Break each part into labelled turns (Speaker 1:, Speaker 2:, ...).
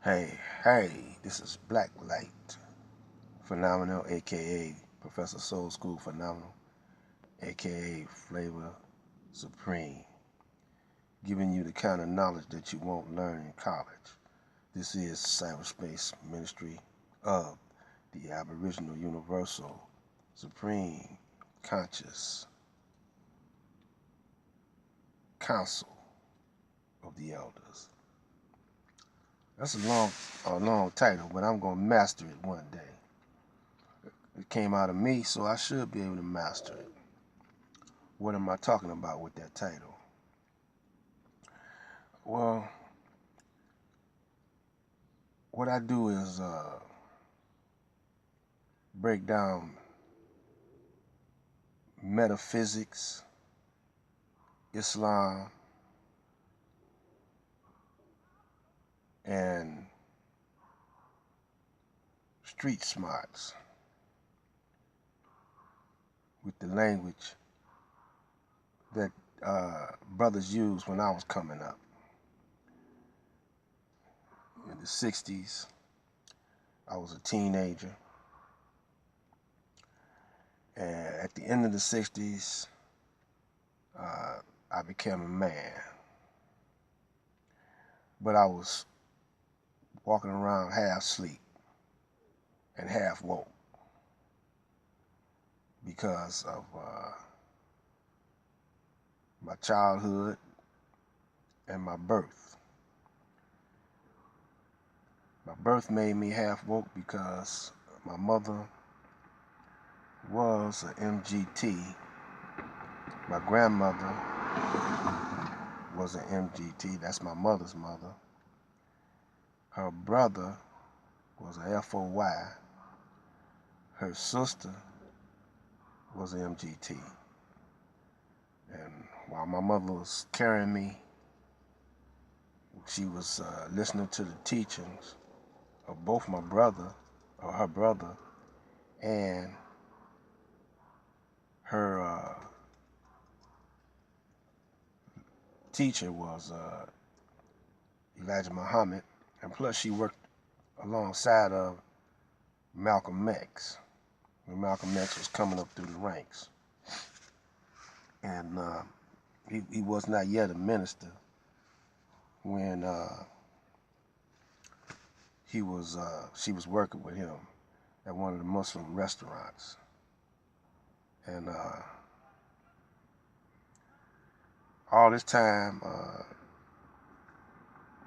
Speaker 1: Hey, this is Black Light Phenomenal, aka Professor Soul School Phenomenal, aka Flavor Supreme, giving you the kind of knowledge that you won't learn in college. This is Cyberspace Ministry of the Aboriginal Universal Supreme Conscious Council of the Elders. That's a long title, but I'm gonna master it one day. It came out of me, so I should be able to master it. What am I talking about with that title? Well, what I do is break down metaphysics, Islam, and street smarts with the language that brothers used when I was coming up. In the 60s, I was a teenager. And at the end of the 60s, I became a man. But I was walking around half asleep and half woke because of my childhood and my birth. My birth made me half woke because my mother was an MGT. My grandmother was an MGT. That's my mother's mother. Her brother was a FOY. Her sister was an MGT. And while my mother was carrying me, she was listening to the teachings of both my brother, or her brother, and her teacher was Elijah Muhammad, and plus she worked alongside of Malcolm X when Malcolm X was coming up through the ranks. And he was not yet a minister when she was working with him at one of the Muslim restaurants. And all this time,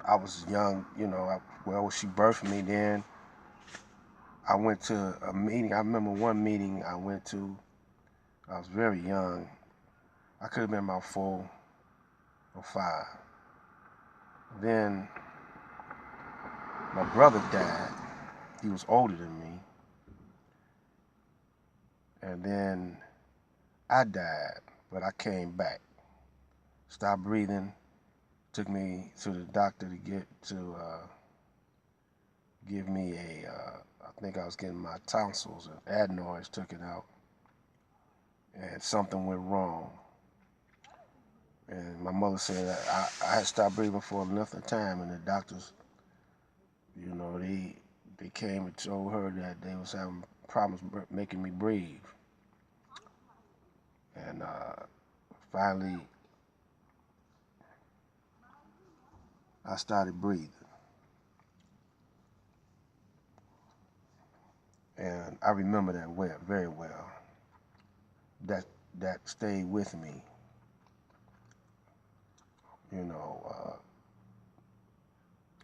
Speaker 1: I was young, she birthed me. Then I went to a meeting. I remember one meeting I went to. I was very young. I could have been about 4 or 5. Then my brother died. He was older than me. And then I died, but I came back. Stopped breathing. Took me to the doctor to give me I think I was getting my tonsils and adenoids, took it out. And something went wrong. And my mother said I had stopped breathing for a length of time, and the doctors, they came and told her that they was having problems making me breathe. And finally, I started breathing. And I remember that very well. That stayed with me. I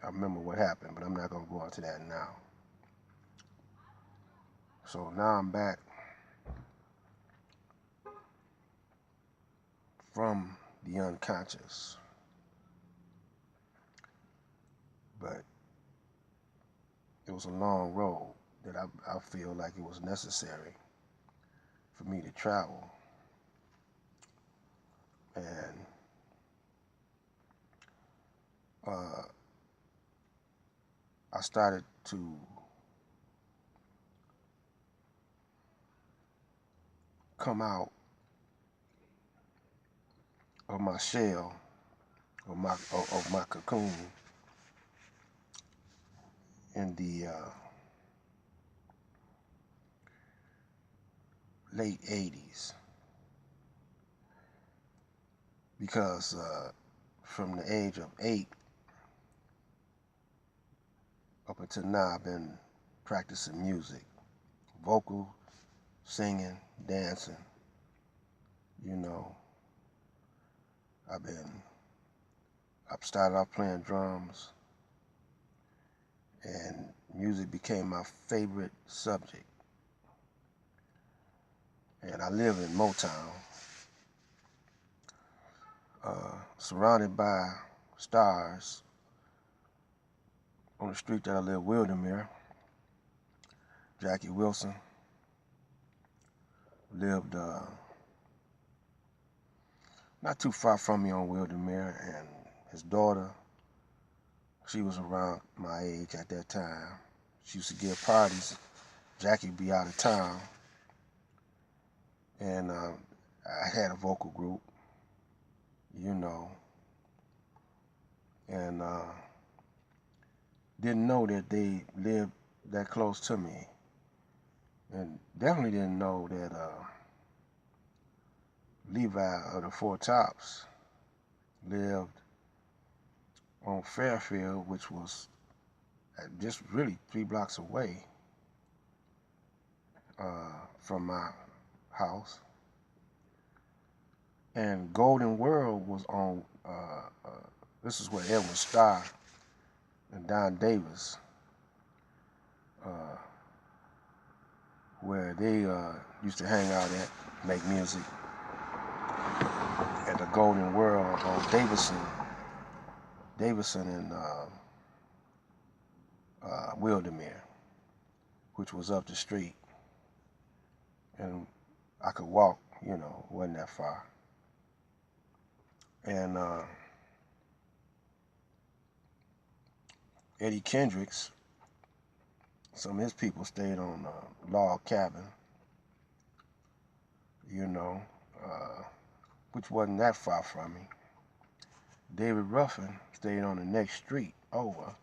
Speaker 1: remember what happened, but I'm not going to go into that now. So now I'm back from the unconscious. But it was a long road that I feel like it was necessary for me to travel. And I started to come out of my shell, of my cocoon, in the late 80s, because from the age of 8 up until now, I've been practicing music, vocal, singing, dancing. You know, I've started off playing drums, and music became my favorite subject. And I live in Motown, surrounded by stars. On the street that I live, Wildermere, Jackie Wilson lived not too far from me on Wildermere, and his daughter, she was around my age at that time. She used to give parties. Jackie would be out of town, and I had a vocal group, you know, and didn't know that they lived that close to me, and definitely didn't know that Levi of the Four Tops lived on Fairfield, which was just really 3 blocks away from my house. And Golden World was on, this is where Edwin Starr and Don Davis, where they used to hang out at, make music, at the Golden World on Davison and Wildermere, which was up the street, and I could walk, you know, wasn't that far. And Eddie Kendricks, some of his people stayed on a log cabin, you know, which wasn't that far from me. David Ruffin stayed on the next street over,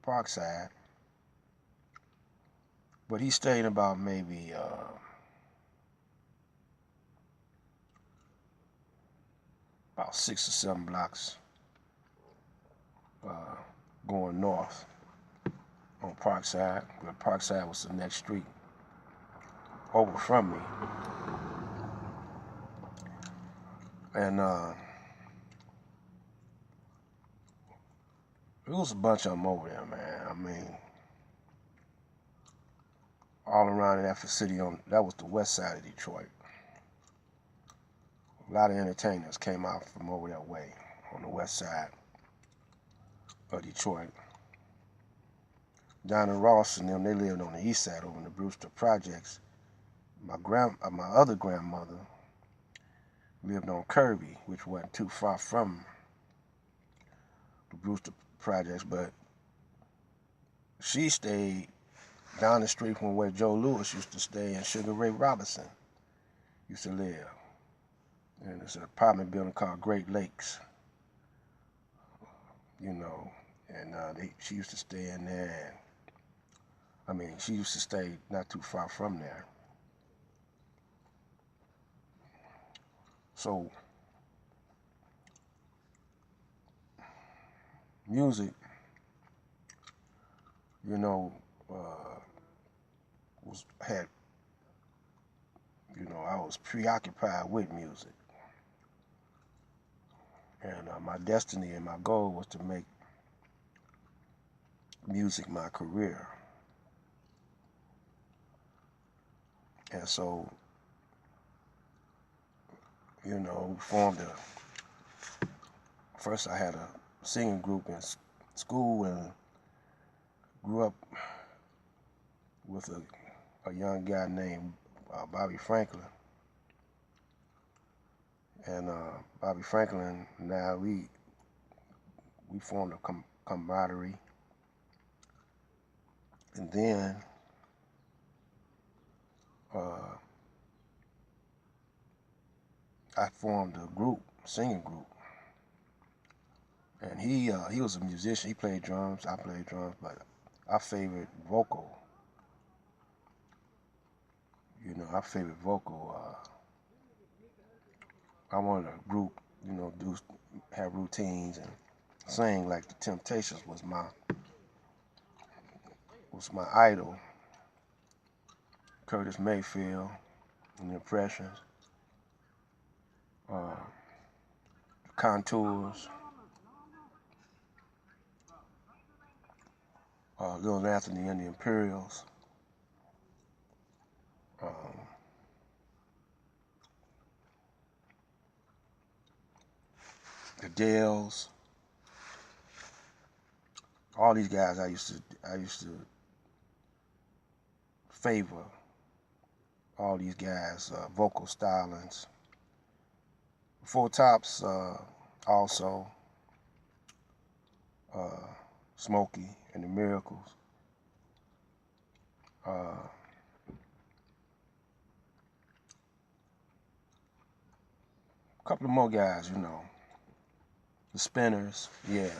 Speaker 1: Parkside, but he stayed about maybe about 6 or 7 blocks going north on Parkside, where Parkside was the next street over from me. And it was a bunch of them over there, man. I mean, all around that city, that was the west side of Detroit. A lot of entertainers came out from over that way on the west side of Detroit. Donna Ross and them, they lived on the east side over in the Brewster Projects. My other grandmother lived on Kirby, which wasn't too far from the Brewster Projects, but she stayed down the street from where Joe Louis used to stay and Sugar Ray Robinson used to live. And it's an apartment building called Great Lakes, you know, and she used to stay in there. And, I mean, she used to stay not too far from there. So, music, you know, I was preoccupied with music. And my destiny and my goal was to make music my career. And so, you know, first I had a singing group in school, and grew up with a young guy named Bobby Franklin. And Bobby Franklin, now we formed a camaraderie. And then I formed a group, singing group. And he was a musician. He played drums. I played drums, but our favorite vocal. Our favorite vocal. I wanted a group, have routines and sing like the Temptations was my idol. Curtis Mayfield and the Impressions, Contours, Lil Anthony and the Imperials, the Dells. All these guys I used to favor. All these guys, vocal stylings. Four Tops, also, Smokey and the Miracles. A couple of more guys, The Spinners, yeah.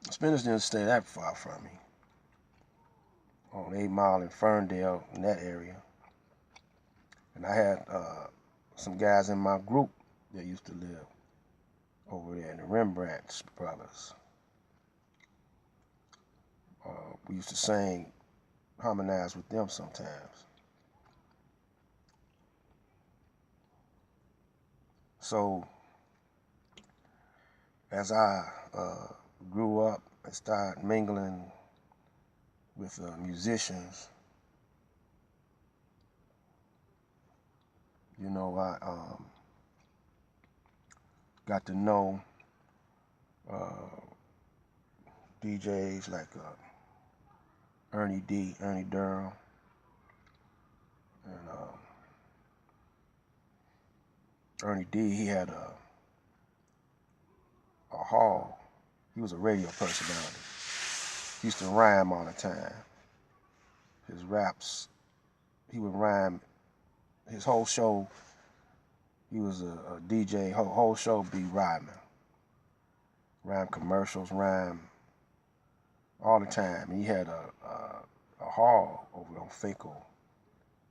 Speaker 1: The Spinners didn't stay that far from me. On 8 Mile in Ferndale, in that area. And I had some guys in my group that used to live over there, the Rembrandt brothers. We used to harmonize with them sometimes. So as I grew up and started mingling with musicians, I got to know DJs like Ernie Durham, and Ernie D. He had a hall. He was a radio personality. He used to rhyme all the time. His raps, he would rhyme. His whole show, he was a DJ. Whole show be rhyming. Rhyme commercials, rhyme all the time. And he had a hall over on Finkel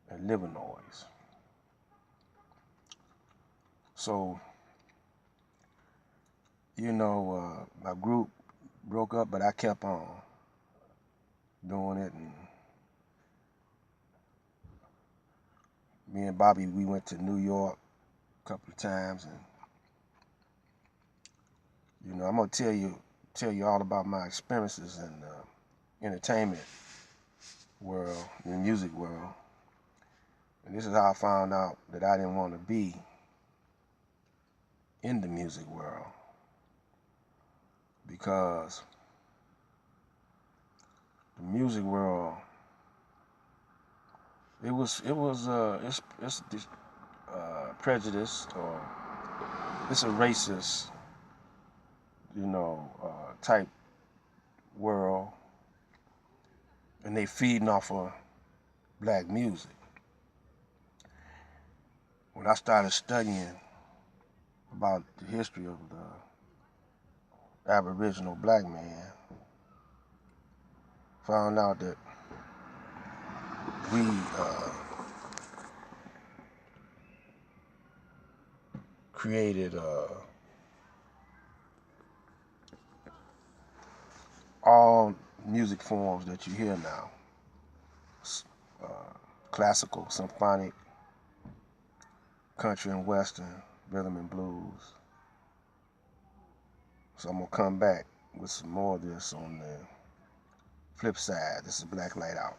Speaker 1: and Livernois. So, my group broke up, but I kept on doing it. And me and Bobby, we went to New York a couple of times, and I'm gonna tell you all about my experiences in the entertainment world, in the music world. And this is how I found out that I didn't want to be in the music world, because the music world, it's prejudice, or it's a racist, type world, and they feeding off of black music. When I started studying about the history of the Aboriginal black man, found out that we created all music forms that you hear now. Classical, symphonic, country and western, rhythm and blues. So I'm gonna come back with some more of this on the flip side. This is Black Light Out.